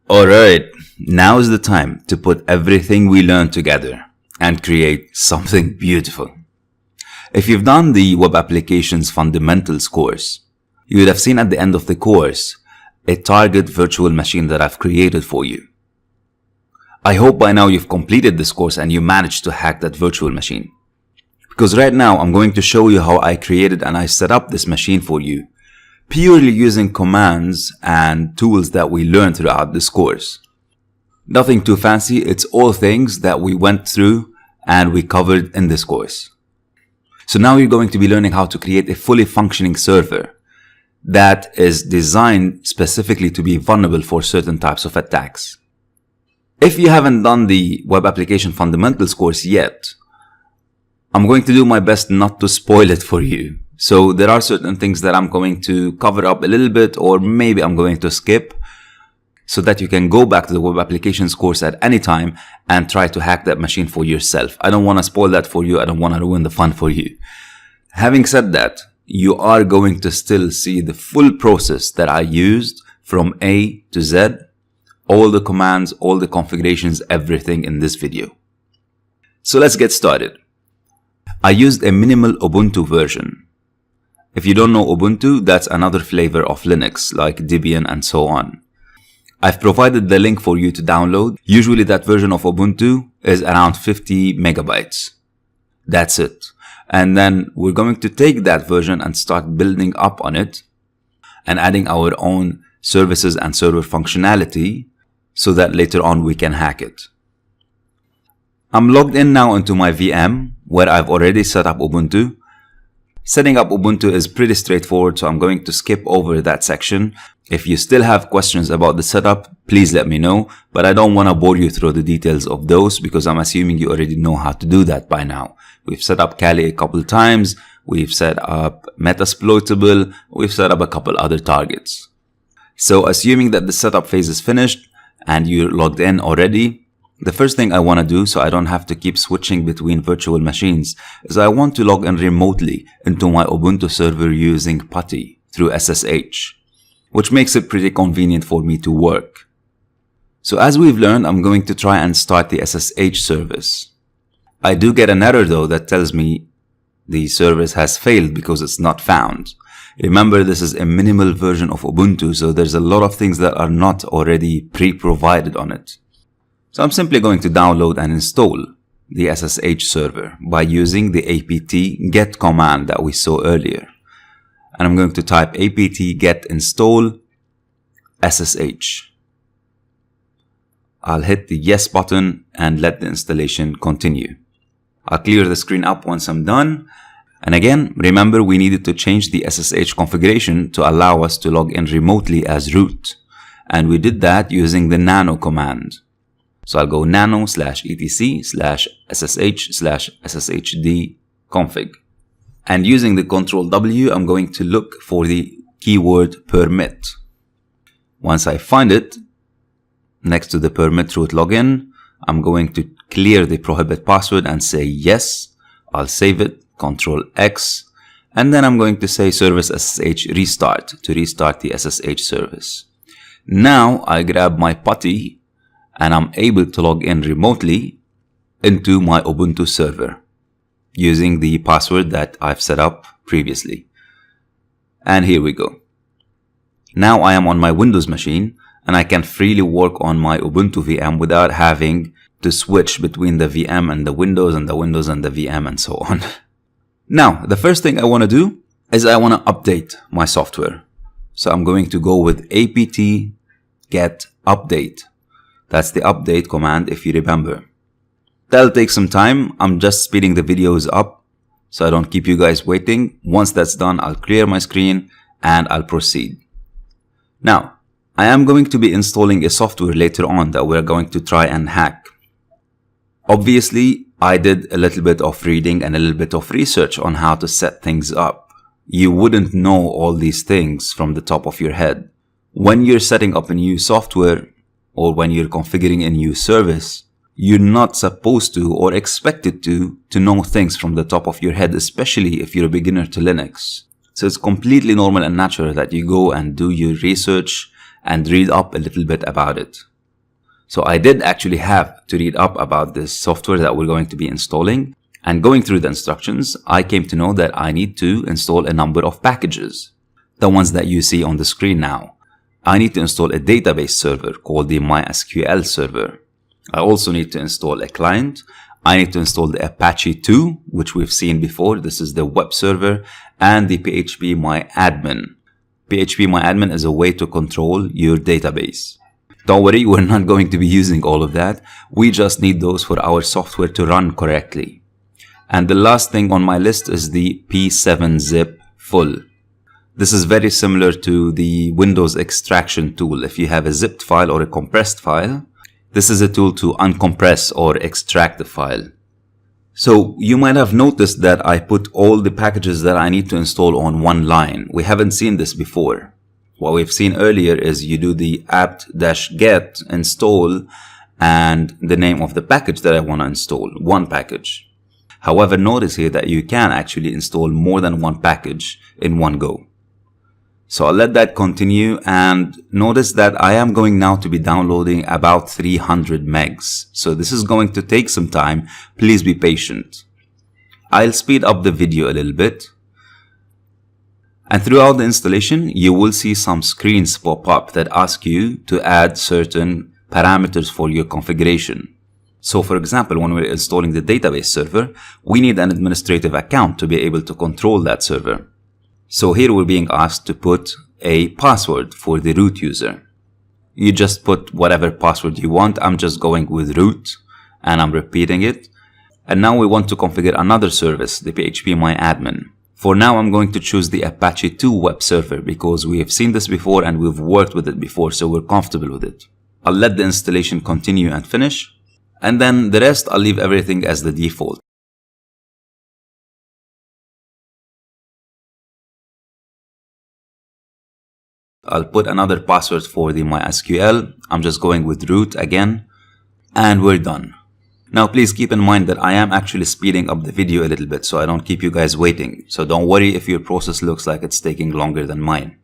Alright, now is the time to put everything we learned together and create something beautiful. If you've done the Web Applications Fundamentals course, you would have seen at the end of the course a target virtual machine that I've created for you. I hope by now you've completed this course and you managed to hack that virtual machine. Because right now I'm going to show you how I created and I set up this machine for you, purely using commands and tools that we learned throughout this course. Nothing too fancy, it's all things that we went through and we covered in this course. So now you're going to be learning how to create a fully functioning server that is designed specifically to be vulnerable for certain types of attacks. If you haven't done the Web Application Fundamentals course yet, I'm going to do my best not to spoil it for you. So there are certain things that I'm going to cover up a little bit, or maybe I'm going to skip, so that you can go back to the Web Applications course at any time and try to hack that machine for yourself. I don't want to spoil that for you. I don't want to ruin the fun for you. Having said that, you are going to still see the full process that I used from A to Z, all the commands, all the configurations, everything in this video. So let's get started. I used a minimal Ubuntu version. If you don't know Ubuntu, that's another flavor of Linux like Debian and so on. I've provided the link for you to download. Usually that version of Ubuntu is around 50 megabytes. That's it. And then we're going to take that version and start building up on it and adding our own services and server functionality so that later on we can hack it. I'm logged in now into my VM where I've already set up Ubuntu. Setting up Ubuntu is pretty straightforward, so I'm going to skip over that section. If you still have questions about the setup, please let me know, but I don't want to bore you through the details of those because I'm assuming you already know how to do that by now. We've set up Kali a couple times, we've set up Metasploitable, we've set up a couple other targets. So assuming that the setup phase is finished and you're logged in already, the first thing I want to do, so I don't have to keep switching between virtual machines, is I want to log in remotely into my Ubuntu server using PuTTY through SSH, which makes it pretty convenient for me to work. So as we've learned, I'm going to try and start the SSH service. I do get an error though that tells me the service has failed because it's not found. Remember, this is a minimal version of Ubuntu, so there's a lot of things that are not already pre-provided on it. So I'm simply going to download and install the SSH server by using the apt get command that we saw earlier. And I'm going to type apt get install SSH. I'll hit the yes button and let the installation continue. I'll clear the screen up once I'm done. And again, remember we needed to change the SSH configuration to allow us to log in remotely as root. And we did that using the nano command. So I'll go nano/etc/ssh/sshd config. And using the Ctrl W, I'm going to look for the keyword permit. Once I find it, next to the permit root login, I'm going to clear the prohibit password and say yes. I'll save it, Ctrl X, and then I'm going to say service SSH restart to restart the SSH service. Now I grab my PuTTY and I'm able to log in remotely into my Ubuntu server using the password that I've set up previously. And here we go. Now I am on my Windows machine and I can freely work on my Ubuntu VM without having to switch between the VM and the Windows and the Windows and the VM and so on. Now, the first thing I want to do is I want to update my software. So I'm going to go with apt get update. That's the update command if you remember. That'll take some time. I'm just speeding the videos up so I don't keep you guys waiting. Once that's done, I'll clear my screen and I'll proceed. Now, I am going to be installing a software later on that we're going to try and hack. Obviously, I did a little bit of reading and a little bit of research on how to set things up. You wouldn't know all these things from the top of your head. When you're setting up a new software or when you're configuring a new service, you're not supposed to or expected to know things from the top of your head, especially if you're a beginner to Linux. So it's completely normal and natural that you go and do your research and read up a little bit about it. So I did actually have to read up about this software that we're going to be installing. And going through the instructions, I came to know that I need to install a number of packages. The ones that you see on the screen now. I need to install a database server called the MySQL server. I also need to install a client. I need to install the Apache 2, which we've seen before. This is the web server, and the phpMyAdmin. phpMyAdmin is a way to control your database. Don't worry, we're not going to be using all of that. We just need those for our software to run correctly. And the last thing on my list is the P7zip full. This is very similar to the Windows extraction tool. If you have a zipped file or a compressed file, this is a tool to uncompress or extract the file. So you might have noticed that I put all the packages that I need to install on one line. We haven't seen this before. What we've seen earlier is you do the apt-get install and the name of the package that I want to install, one package. However, notice here that you can actually install more than one package in one go. So I'll let that continue, and notice that I am going now to be downloading about 300 megs. So this is going to take some time. Please be patient. I'll speed up the video a little bit. And throughout the installation, you will see some screens pop up that ask you to add certain parameters for your configuration. So for example, when we're installing the database server, we need an administrative account to be able to control that server. So here we're being asked to put a password for the root user. You just put whatever password you want. I'm just going with root and I'm repeating it. And now we want to configure another service, the phpMyAdmin. For now, I'm going to choose the Apache 2 web server because we have seen this before and we've worked with it before, so we're comfortable with it. I'll let the installation continue and finish. And then the rest, I'll leave everything as the default. I'll put another password for the MySQL. I'm just going with root again, and we're done. Now please keep in mind that I am actually speeding up the video a little bit so I don't keep you guys waiting. So don't worry if your process looks like it's taking longer than mine.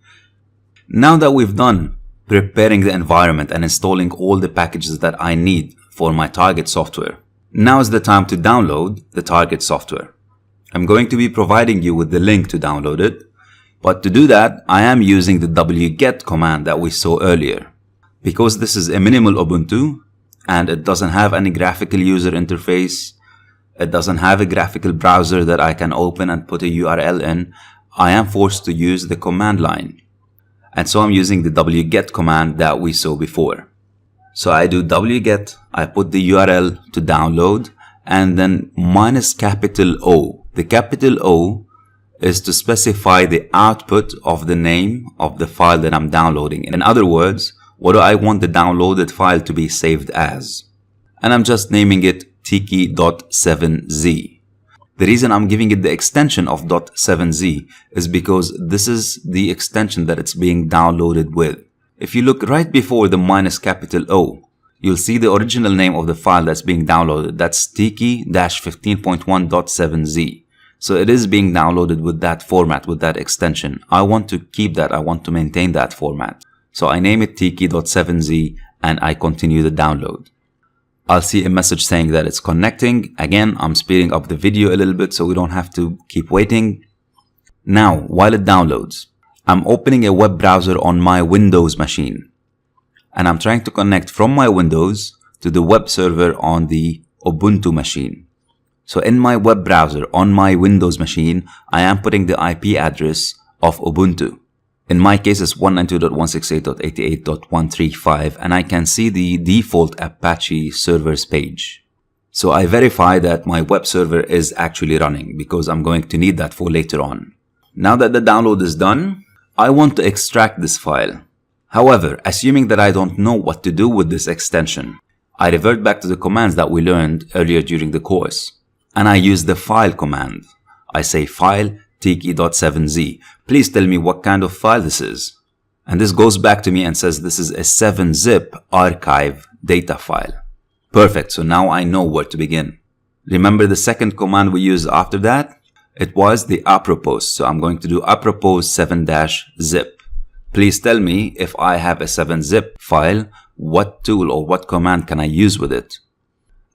Now that we've done preparing the environment and installing all the packages that I need for my target software, now is the time to download the target software. I'm going to be providing you with the link to download it. But to do that, I am using the wget command that we saw earlier. Because this is a minimal Ubuntu and it doesn't have any graphical user interface, it doesn't have a graphical browser that I can open and put a URL in, I am forced to use the command line. And so I'm using the wget command that we saw before. So I do wget, I put the URL to download, and then -O. The capital O is to specify the output of the name of the file that I'm downloading. In other words, what do I want the downloaded file to be saved as? And I'm just naming it tiki.7z. The reason I'm giving it the extension of .7z is because this is the extension that it's being downloaded with. If you look right before the -O, you'll see the original name of the file that's being downloaded. That's tiki-15.1.7z. So it is being downloaded with that format, with that extension. I want to keep that. I want to maintain that format. So I name it tiki.7z and I continue the download. I'll see a message saying that it's connecting. Again, I'm speeding up the video a little bit so we don't have to keep waiting. Now, while it downloads, I'm opening a web browser on my Windows machine. And I'm trying to connect from my Windows to the web server on the Ubuntu machine. So in my web browser on my Windows machine, I am putting the IP address of Ubuntu. In my case, it's 192.168.88.135, and I can see the default Apache servers page. So I verify that my web server is actually running because I'm going to need that for later on. Now that the download is done, I want to extract this file. However, assuming that I don't know what to do with this extension, I revert back to the commands that we learned earlier during the course. And I use the file command. I say file tiki.7z. Please tell me what kind of file this is. And this goes back to me and says this is a 7-zip archive data file. Perfect, so now I know where to begin. Remember the second command we used after that? It was the apropos, so I'm going to do apropos 7-zip. Please tell me if I have a 7-zip file what tool or what command can I use with it?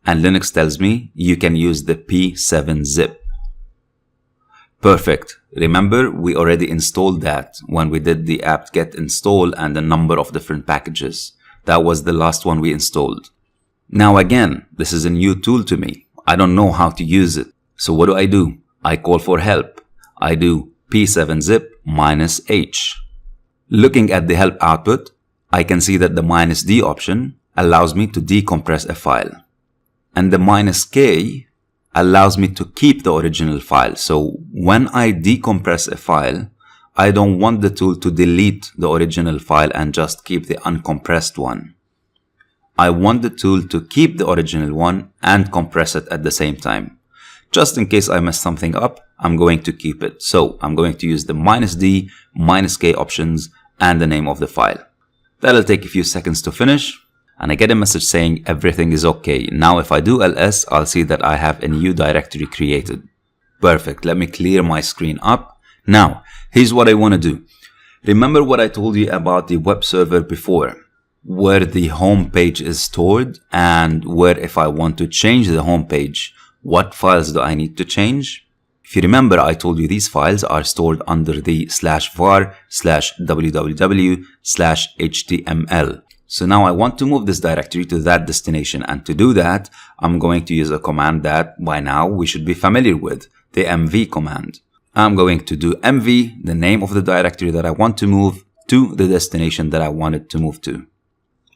And Linux tells me you can use the p7-zip. Perfect. Remember, we already installed that when we did the apt-get install and a number of different packages. That was the last one we installed. Now again, this is a new tool to me. I don't know how to use it. So what do? I call for help. I do p7-zip -h. Looking at the help output, I can see that the -d option allows me to decompress a file. And the -k allows me to keep the original file. So when I decompress a file, I don't want the tool to delete the original file and just keep the uncompressed one. I want the tool to keep the original one and compress it at the same time. Just in case I mess something up, I'm going to keep it. So I'm going to use the -d, -k options and the name of the file. That'll take a few seconds to finish. And I get a message saying everything is okay. Now if I do ls, I'll see that I have a new directory created. Perfect. Let me clear my screen up. Now, here's what I want to do. Remember what I told you about the web server before, where the home page is stored and where if I want to change the home page, what files do I need to change? If you remember, I told you these files are stored under the /var/www/html. So now I want to move this directory to that destination, and to do that, I'm going to use a command that by now we should be familiar with, the mv command. I'm going to do mv, the name of the directory that I want to move, to the destination that I want it to move to.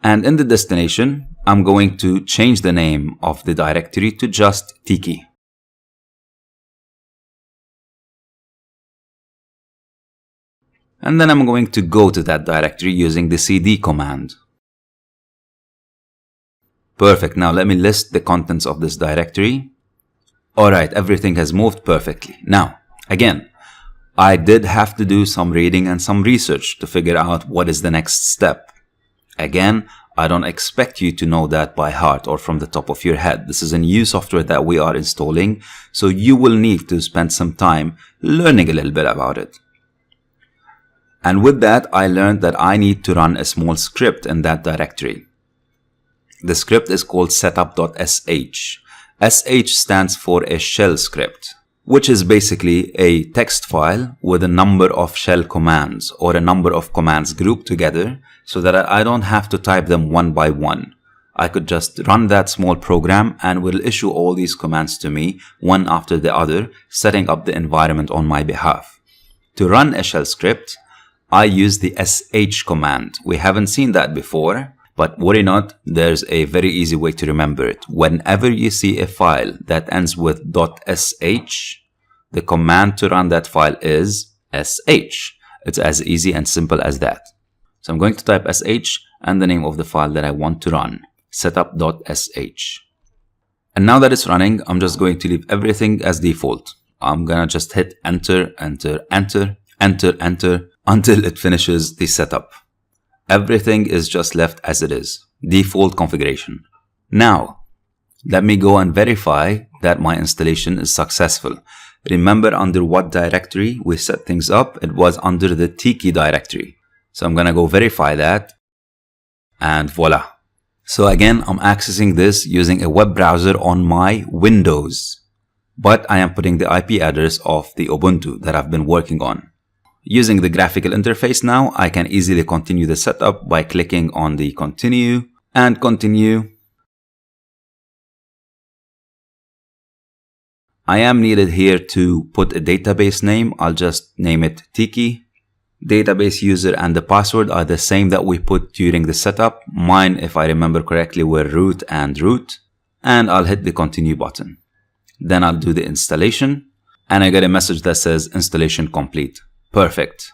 And in the destination, I'm going to change the name of the directory to just tiki. And then I'm going to go to that directory using the cd command. Perfect. Now let me list the contents of this directory. Alright, everything has moved perfectly. Now, again, I did have to do some reading and some research to figure out what is the next step. Again, I don't expect you to know that by heart or from the top of your head. This is a new software that we are installing, so you will need to spend some time learning a little bit about it. And with that, I learned that I need to run a small script in that directory. The script is called setup.sh. sh stands for a shell script, which is basically a text file with a number of shell commands or a number of commands grouped together so that I don't have to type them one by one. I could just run that small program and it will issue all these commands to me one after the other, setting up the environment on my behalf. To run a shell script, I use the sh command. We haven't seen that before. But worry not, there's a very easy way to remember it. Whenever you see a file that ends with .sh, the command to run that file is sh. It's as easy and simple as that. So I'm going to type sh and the name of the file that I want to run, setup.sh. And now that it's running, I'm just going to leave everything as default. I'm gonna just hit enter, enter, enter, enter, enter until it finishes the setup. Everything is just left as it is, default configuration. Now, let me go and verify that my installation is successful. Remember under what directory we set things up? It was under the tiki directory. So I'm gonna go verify that, and voila. So again, I'm accessing this using a web browser on my Windows, but I am putting the IP address of the Ubuntu that I've been working on. Using the graphical interface now, I can easily continue the setup by clicking on the continue and continue. I am needed here to put a database name. I'll just name it Tiki. Database user and the password are the same that we put during the setup. Mine, if I remember correctly, were root and root. And I'll hit the continue button. Then I'll do the installation. And I get a message that says installation complete. Perfect.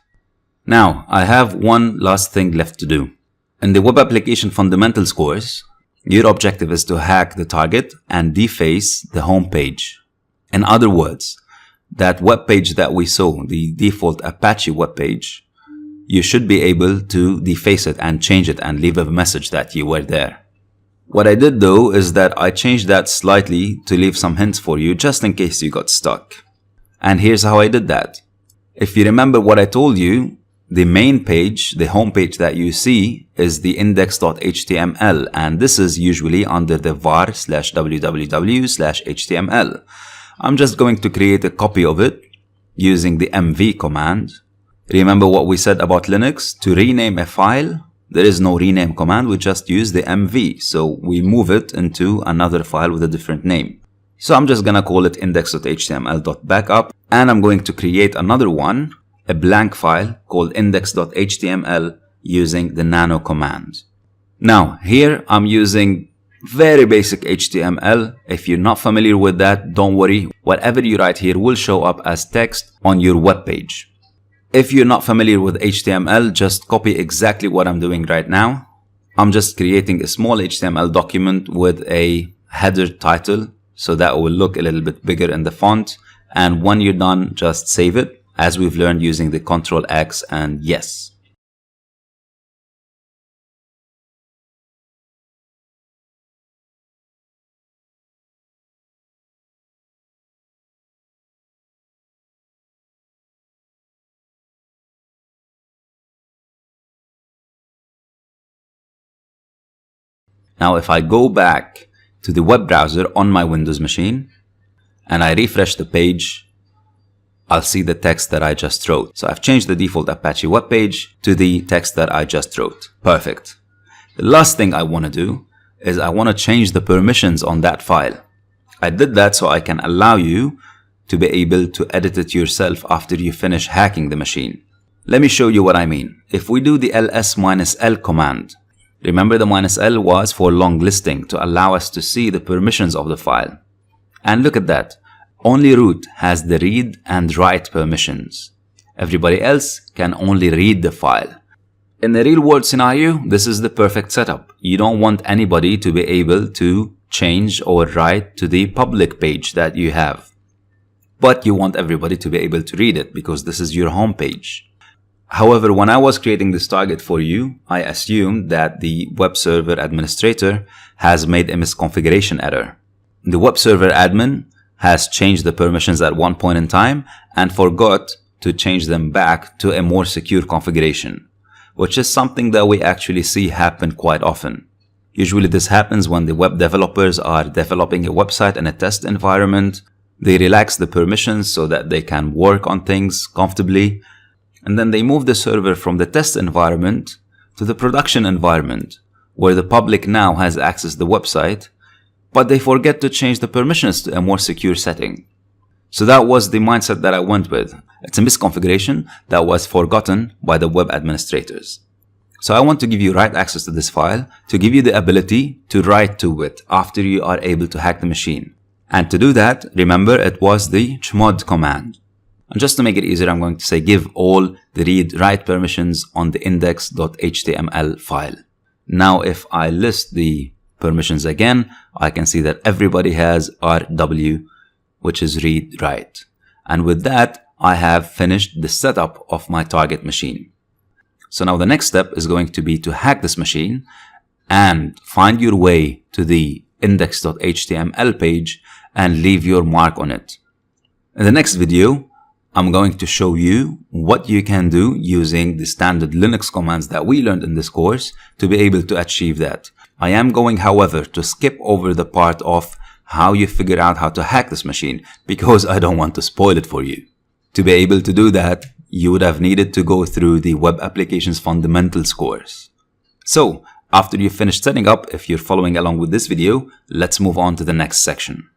Now, I have one last thing left to do. In the Web Application Fundamentals course, your objective is to hack the target and deface the home page. In other words, that web page that we saw, the default Apache web page, you should be able to deface it and change it and leave a message that you were there. What I did though is that I changed that slightly to leave some hints for you just in case you got stuck. And here's how I did that. If you remember what I told you, the main page, the home page that you see is the index.html, and this is usually under the var/www/html. I'm just going to create a copy of it using the mv command. Remember what we said about Linux? To rename a file, there is no rename command, we just use the mv. So we move it into another file with a different name. So I'm just gonna call it index.html.backup, and I'm going to create another one, a blank file called index.html using the nano command. Now here I'm using very basic HTML. If you're not familiar with that, don't worry. Whatever you write here will show up as text on your web page. If you're not familiar with HTML, just copy exactly what I'm doing right now. I'm just creating a small HTML document with a header title, so that will look a little bit bigger in the font. And when you're done, just save it, as we've learned using the Ctrl X and yes. Now if I go back to the web browser on my Windows machine and I refresh the page, I'll see the text that I just wrote. So I've changed the default Apache web page to the text that I just wrote. Perfect. The last thing I want to do is I want to change the permissions on that file. I did that so I can allow you to be able to edit it yourself after you finish hacking the machine. Let me show you what I mean. If we do the ls-l command, remember the -l was for long listing to allow us to see the permissions of the file. And look at that. Only root has the read and write permissions. Everybody else can only read the file. In the real world scenario, this is the perfect setup. You don't want anybody to be able to change or write to the public page that you have. But you want everybody to be able to read it because this is your home page. However, when I was creating this target for you, I assumed that the web server administrator has made a misconfiguration error. The web server admin has changed the permissions at one point in time and forgot to change them back to a more secure configuration, which is something that we actually see happen quite often. Usually this happens when the web developers are developing a website in a test environment. They relax the permissions so that they can work on things comfortably. And then they move the server from the test environment to the production environment, where the public now has access to the website, but they forget to change the permissions to a more secure setting. So that was the mindset that I went with. It's a misconfiguration that was forgotten by the web administrators. So I want to give you write access to this file to give you the ability to write to it after you are able to hack the machine. And to do that, remember it was the chmod command. And just to make it easier, I'm going to say give all the read-write permissions on the index.html file. Now, if I list the permissions again, I can see that everybody has RW, which is read-write. And with that, I have finished the setup of my target machine. So now the next step is going to be to hack this machine and find your way to the index.html page and leave your mark on it. In the next video, I'm going to show you what you can do using the standard Linux commands that we learned in this course to be able to achieve that. I am going, however, to skip over the part of how you figure out how to hack this machine because I don't want to spoil it for you. To be able to do that, you would have needed to go through the Web Applications Fundamentals course. So, after you've finished setting up, if you're following along with this video, let's move on to the next section.